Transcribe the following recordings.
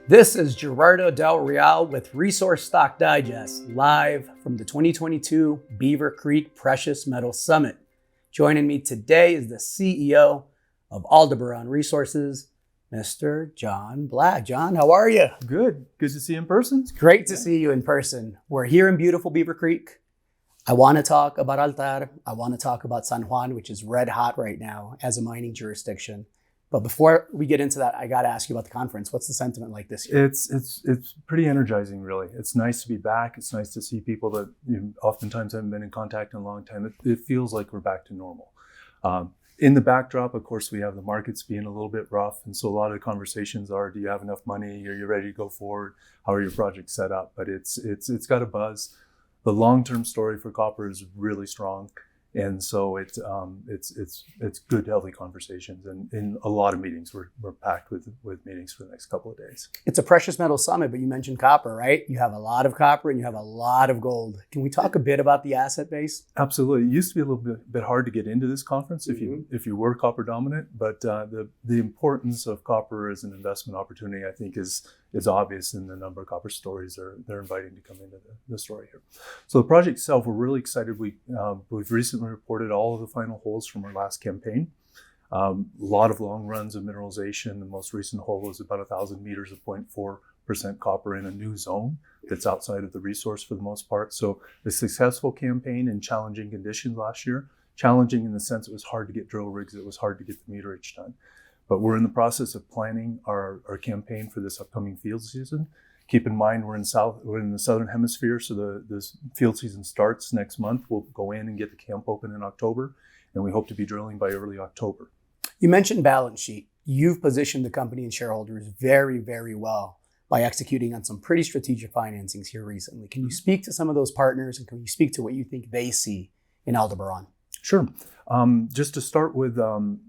This is Gerardo Del Real with Resource Stock Digest, live from the 2022 Beaver Creek Precious Metals Summit. Joining me today is the CEO of Aldebaran Resources, Mr. John Black. John, how are you? Good. Good to see you in person. It's great to see you in person. We're here in beautiful Beaver Creek. I want to talk about Altar. I want to talk about San Juan, which is red hot right now as a mining jurisdiction. But before we get into that, I got to ask you about the conference. What's the sentiment like this year? It's pretty energizing, really. It's nice to be back. It's nice to see people that oftentimes haven't been in contact in a long time. It feels like we're back to normal. In the backdrop, of course, we have the markets being a little bit rough. And so a lot of the conversations are, do you have enough money? Are you ready to go forward? How are your projects set up? But it's got a buzz. The long-term story for copper is really strong. And so it's good, healthy conversations, and in a lot of meetings. We're packed with meetings for the next couple of days. It's a precious metal summit, but you mentioned copper, right? You have a lot of copper and you have a lot of gold. Can we talk a bit about the asset base? Absolutely. It used to be a little bit hard to get into this conference if you were copper dominant, but the importance of copper as an investment opportunity, I think, is obvious in the number of copper stories they're inviting to come into the story here. So the project itself, we're really excited. We've recently reported all of the final holes from our last campaign. A lot of long runs of mineralization. The most recent hole was about 1,000 meters of 0.4% copper in a new zone that's outside of the resource for the most part. So a successful campaign in challenging conditions last year. Challenging in the sense it was hard to get drill rigs, it was hard to get the meterage done. But we're in the process of planning our campaign for this upcoming field season. Keep in mind we're in the southern hemisphere, so this field season starts next month. We'll go in and get the camp open in October, and we hope to be drilling by early October. You mentioned balance sheet. You've positioned the company and shareholders very, very well by executing on some pretty strategic financings here recently. Can you speak to some of those partners, and can you speak to what you think they see in Aldebaran? Sure. Just to start with,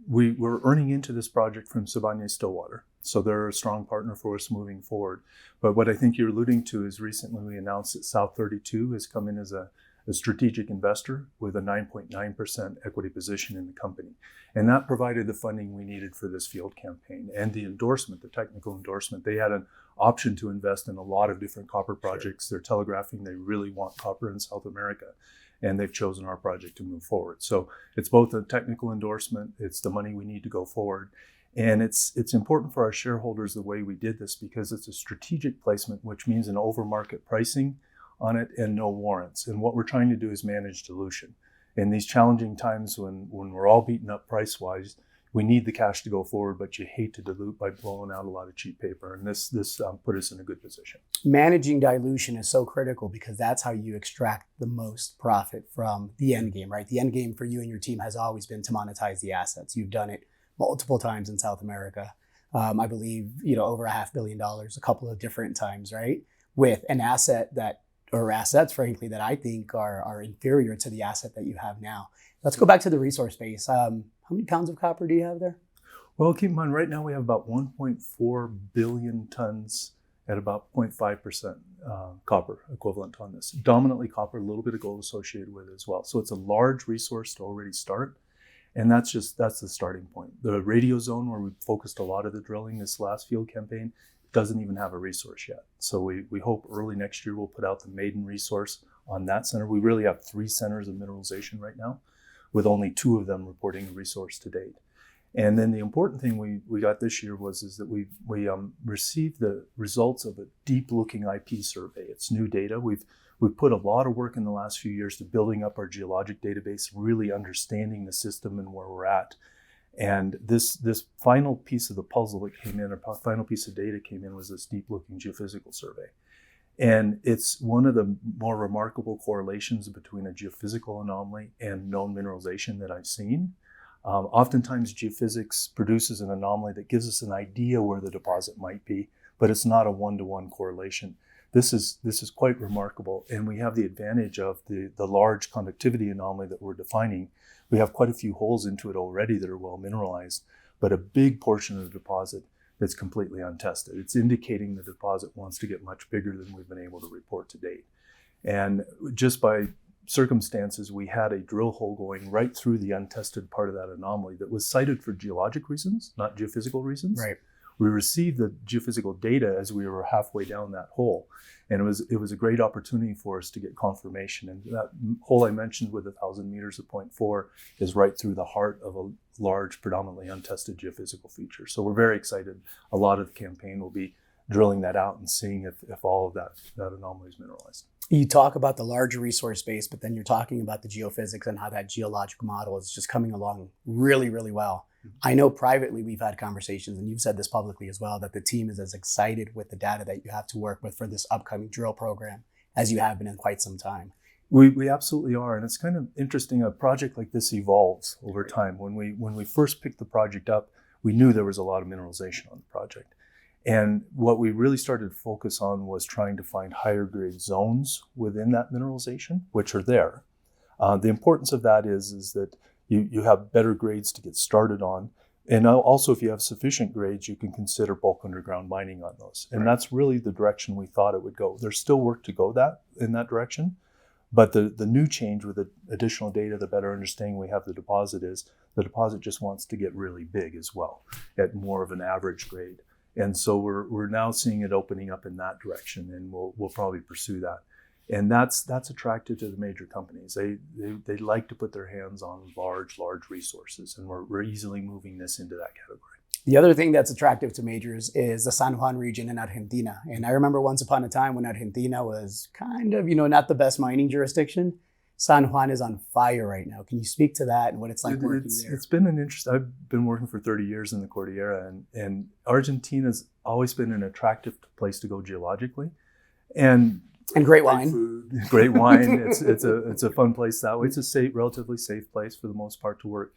we're earning into this project from Sibanye-Stillwater. So they're a strong partner for us moving forward. But what I think you're alluding to is recently we announced that South 32 has come in as a strategic investor with a 9.9% equity position in the company. And that provided the funding we needed for this field campaign and the endorsement, the technical endorsement. They had an option to invest in a lot of different copper projects. They're telegraphing they really want copper in South America. And they've chosen our project to move forward. So it's both a technical endorsement, it's the money we need to go forward. And it's important for our shareholders the way we did this because it's a strategic placement, which means an over-market pricing on it and no warrants. And what we're trying to do is manage dilution. In these challenging times when we're all beaten up price-wise, we need the cash to go forward, but you hate to dilute by blowing out a lot of cheap paper. And this put us in a good position. Managing dilution is so critical because that's how you extract the most profit from the end game, right? The end game for you and your team has always been to monetize the assets. You've done it multiple times in South America. I believe, over $500 million a couple of different times, right? With an asset or assets, frankly, that I think are inferior to the asset that you have now. Let's go back to the resource base. How many pounds of copper do you have there? Well, keep in mind, right now we have about 1.4 billion tons at about 0.5% copper equivalent on this. Dominantly copper, a little bit of gold associated with it as well. So it's a large resource to already start. And that's the starting point. The radio zone where we focused a lot of the drilling this last field campaign doesn't even have a resource yet. So we hope early next year we'll put out the maiden resource on that center. We really have 3 centers of mineralization right now, with only 2 of them reporting a resource to date. And then the important thing we got this year is that we received the results of a deep-looking IP survey. It's new data. We've put a lot of work in the last few years to building up our geologic database, really understanding the system and where we're at. And this final piece of the puzzle that came in, or final piece of data came in, was this deep-looking geophysical survey. And it's one of the more remarkable correlations between a geophysical anomaly and known mineralization that I've seen. Oftentimes geophysics produces an anomaly that gives us an idea where the deposit might be, but it's not a one-to-one correlation. This is quite remarkable, and we have the advantage of the large conductivity anomaly that we're defining. We have quite a few holes into it already that are well mineralized, but a big portion of the deposit that's completely untested. It's indicating the deposit wants to get much bigger than we've been able to report to date. And just by circumstances, we had a drill hole going right through the untested part of that anomaly that was cited for geologic reasons, not geophysical reasons. Right. we received the geophysical data as we were halfway down that hole. And it was a great opportunity for us to get confirmation. And that hole I mentioned with 1,000 meters of 0.4 is right through the heart of a large, predominantly untested geophysical feature. So we're very excited. A lot of the campaign will be drilling that out and seeing if all of that anomaly is mineralized. You talk about the larger resource base, but then you're talking about the geophysics and how that geologic model is just coming along really, really well. I know privately we've had conversations, and you've said this publicly as well, that the team is as excited with the data that you have to work with for this upcoming drill program as you have been in quite some time. We absolutely are, and it's kind of interesting. A project like this evolves over time. When we first picked the project up, we knew there was a lot of mineralization on the project. And what we really started to focus on was trying to find higher grade zones within that mineralization, which are there. The importance of that is that you have better grades to get started on. And also, if you have sufficient grades, you can consider bulk underground mining on those. And that's really the direction we thought it would go. There's still work to go in that direction. But the new change with the additional data, the better understanding we have the deposit just wants to get really big as well at more of an average grade. And so we're now seeing it opening up in that direction, and we'll probably pursue that. And that's attractive to the major companies. They like to put their hands on large resources, and we're easily moving this into that category. The other thing that's attractive to majors is the San Juan region in Argentina. And I remember once upon a time when Argentina was kind of, not the best mining jurisdiction. San Juan is on fire right now. Can you speak to that and what it's like working there? It's been an interest. I've been working for 30 years in the Cordillera, and Argentina's always been an attractive place to go geologically, and great wine. Food, great wine. It's a fun place that way. It's a relatively safe place for the most part to work,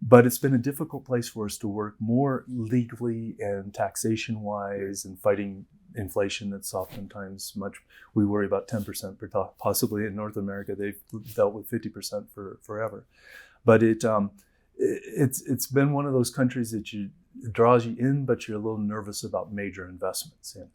but it's been a difficult place for us to work more legally and taxation wise, and fighting inflation that's oftentimes we worry about 10% possibly in North America. They've dealt with 50% for forever. But it's been one of those countries that it draws you in, but you're a little nervous about major investments. And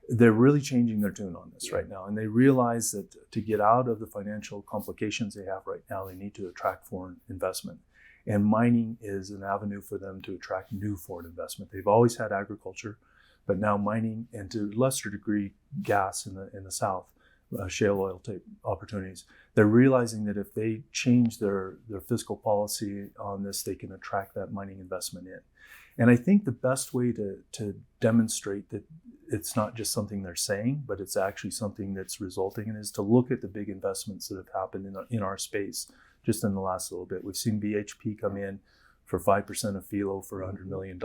they're really changing their tune on this right now. And they realize that to get out of the financial complications they have right now, they need to attract foreign investment. And mining is an avenue for them to attract new foreign investment. They've always had agriculture, but now mining, and to a lesser degree, gas in the south, shale oil type opportunities. They're realizing that if they change their fiscal policy on this, they can attract that mining investment in. And I think the best way to demonstrate that it's not just something they're saying, but it's actually something that's resulting in, is to look at the big investments that have happened in our space just in the last little bit. We've seen BHP come in for 5% of Filo for $100 million.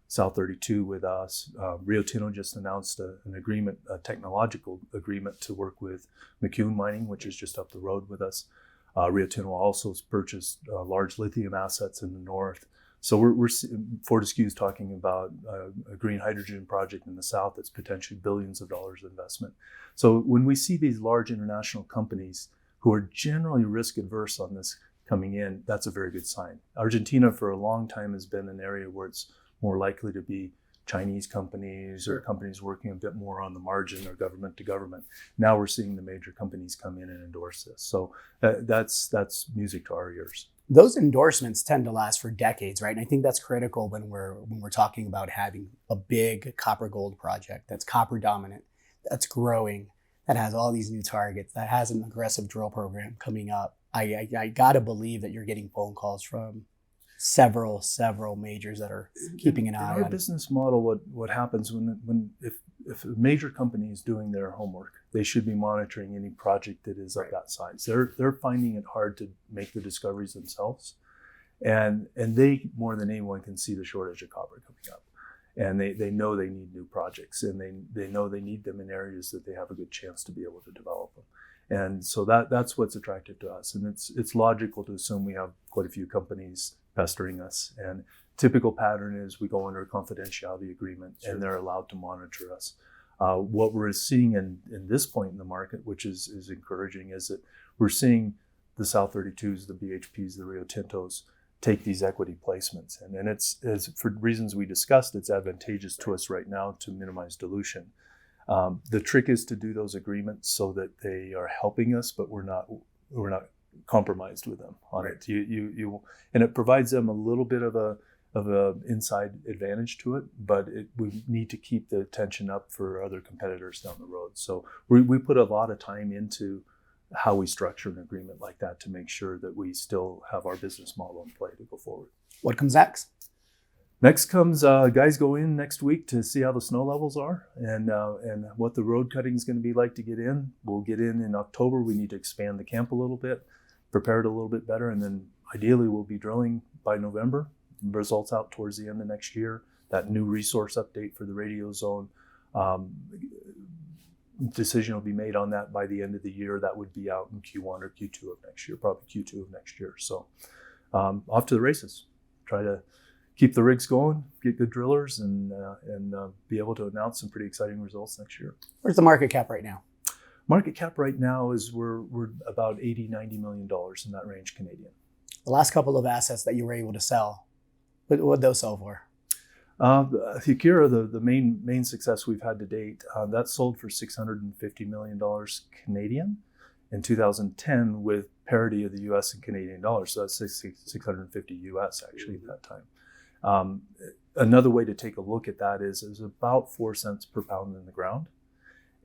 South 32 with us. Rio Tinto just announced an agreement, a technological agreement to work with McEwen Mining, which is just up the road with us. Rio Tinto also has purchased large lithium assets in the north. So Fortescue is talking about a green hydrogen project in the south that's potentially billions of dollars of investment. So when we see these large international companies who are generally risk adverse on this coming in, that's a very good sign. Argentina for a long time has been an area where it's more likely to be Chinese companies or companies working a bit more on the margin or government to government. Now we're seeing the major companies come in and endorse this. So that's music to our ears. Those endorsements tend to last for decades, right? And I think that's critical when we're talking about having a big copper gold project that's copper dominant, that's growing, that has all these new targets, that has an aggressive drill program coming up. I gotta believe that you're getting phone calls from several majors that are keeping an eye on our business model. What happens if a major company is doing their homework, they should be monitoring any project that is of that size. They're finding it hard to make the discoveries themselves, and they more than anyone can see the shortage of copper coming up, and they know they need new projects, and they know they need them in areas that they have a good chance to be able to develop them. And so that's what's attractive to us, and it's logical to assume we have quite a few companies pestering us. And typical pattern is we go under a confidentiality agreement, and they're allowed to monitor us. What we're seeing in this point in the market, which is encouraging, is that we're seeing the South 32s, the BHPs, the Rio Tintos take these equity placements. And it's for reasons we discussed, it's advantageous to us right now to minimize dilution. The trick is to do those agreements so that they are helping us, but we're not compromised with them on it. And it provides them a little bit of a of a inside advantage to it, but we need to keep the tension up for other competitors down the road. So we put a lot of time into how we structure an agreement like that to make sure that we still have our business model in play to go forward. What comes next? Next comes guys go in next week to see how the snow levels are and what the road cutting is going to be like to get in. We'll get in October. We need to expand the camp a little bit, prepare it a little bit better, and then ideally we'll be drilling by November. Results out towards the end of next year. That new resource update for the radio zone. Decision will be made on that by the end of the year. That would be out in Q1 or Q2 of next year, probably Q2 of next year. So off to the races. Try to keep the rigs going, get good drillers, and be able to announce some pretty exciting results next year. Where's the market cap right now? Market cap right now is we're about $80-90 million in that range Canadian. The last couple of assets that you were able to sell, what would those sell for? The Akira, the main success we've had to date, that sold for $650 million Canadian in 2010 with parity of the US and Canadian dollars. So that's 650 US actually at that time. Another way to take a look at that is about 4 cents per pound in the ground.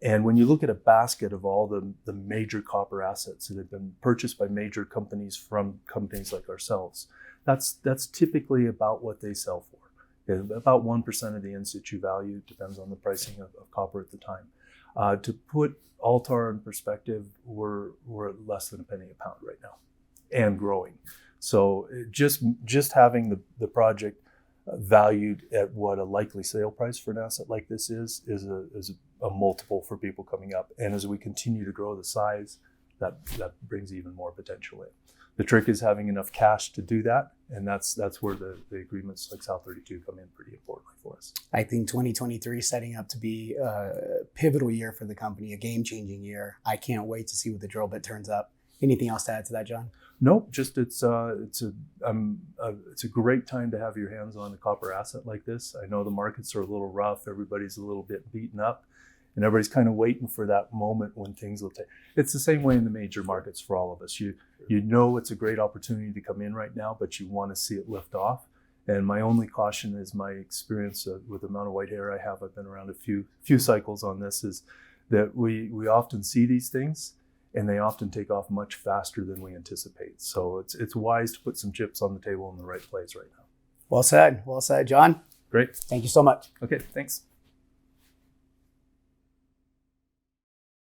And when you look at a basket of all the major copper assets that have been purchased by major companies from companies like ourselves, that's typically about what they sell for. About 1% of the in-situ value, depends on the pricing of copper at the time. To put Altar in perspective, we're at less than a penny a pound right now and growing. So just having the project valued at what a likely sale price for an asset like this is a multiple for people coming up. And as we continue to grow the size, that brings even more potential in. The trick is having enough cash to do that, and that's where the agreements like South 32 come in pretty importantly for us. I think 2023 is setting up to be a pivotal year for the company, a game-changing year. I can't wait to see what the drill bit turns up. Anything else to add to that, John? Nope, just it's a great time to have your hands on a copper asset like this. I know the markets are a little rough, everybody's a little bit beaten up, and everybody's kind of waiting for that moment when things will take. It's the same way in the major markets for all of us. You know it's a great opportunity to come in right now, but you want to see it lift off. And my only caution is my experience with the amount of white hair I have. I've been around a few cycles on this. Is that we often see these things, and they often take off much faster than we anticipate. So it's wise to put some chips on the table in the right place right now. Well said, John. Great. Thank you so much. Okay, thanks.